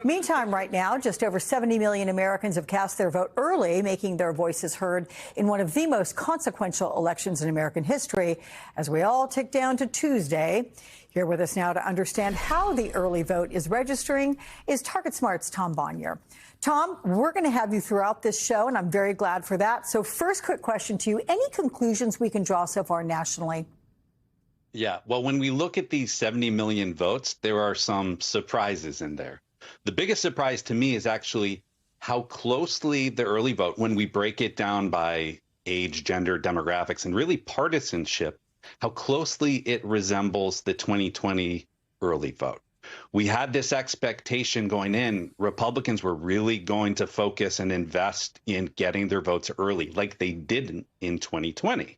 Meantime, right now, just over 70 million Americans have cast their vote early, making their voices heard in one of the most consequential elections in American history. As we all tick down to Tuesday, here with us now to understand how the early vote is registering is Target Smart's Tom Bonier. Tom, we're going to have you throughout this show, and I'm very glad for that. So first quick question to you. Any conclusions we can draw so far nationally? Yeah, well, when we look at these 70 million votes, there are some surprises in there. The biggest surprise to me is actually how closely the early vote, when we break it down by age, gender, demographics, and really partisanship, how closely it resembles the 2020 early vote. We had this expectation going in, Republicans were really going to focus and invest in getting their votes early, like they didn't in 2020.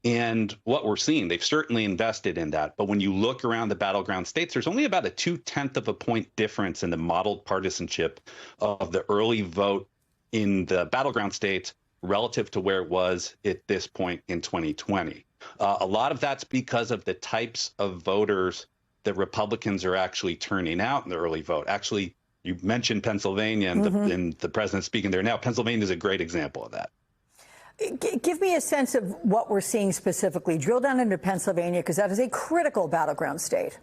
And what we're seeing, they've certainly invested in that. But when you look around the battleground states, there's only about a 0.2 of a point difference in the modeled partisanship of the early vote in the battleground states relative to where it was at this point in 2020. A lot of that's because of the types of voters that Republicans are actually turning out in the early vote. Actually, you mentioned Pennsylvania and the president speaking there now. Pennsylvania is a great example of that. Give me a sense of what we're seeing specifically. Drill down into Pennsylvania, because that is a critical battleground state.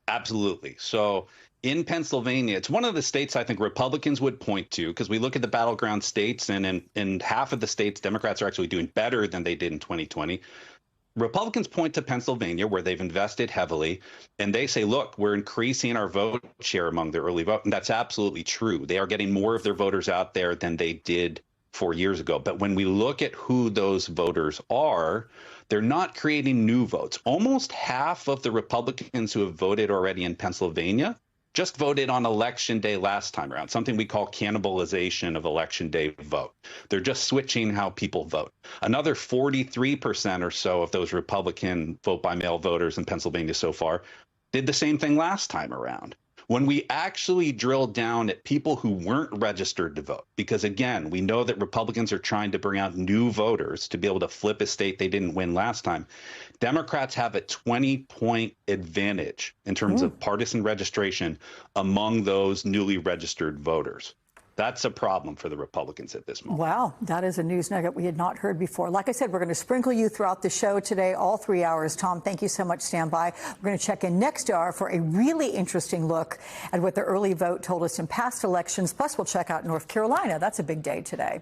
Absolutely. So in Pennsylvania, it's one of the states I think Republicans would point to, because we look at the battleground states, and in half of the states, Democrats are actually doing better than they did in 2020. Republicans point to Pennsylvania, where they've invested heavily, and they say, look, we're increasing our vote share among the early vote. And that's absolutely true. They are getting more of their voters out there than they did 4 years ago. But when we look at who those voters are, they're not creating new votes. Almost half of the Republicans who have voted already in Pennsylvania just voted on election day last time around, something we call cannibalization of election day vote. They're just switching how people vote. Another 43% or so of those Republican vote by mail voters in Pennsylvania so far did the same thing last time around. When we actually drill down at people who weren't registered to vote, because again, we know that Republicans are trying to bring out new voters to be able to flip a state they didn't win last time, Democrats have a 20-point advantage in terms of partisan registration among those newly registered voters. That's a problem for the Republicans at this moment. Wow, that is a news nugget we had not heard before. Like I said, we're going to sprinkle you throughout the show today, all 3 hours. Tom, thank you so much. Stand by. We're going to check in next hour for a really interesting look at what the early vote told us in past elections. Plus, we'll check out North Carolina. That's a big day today.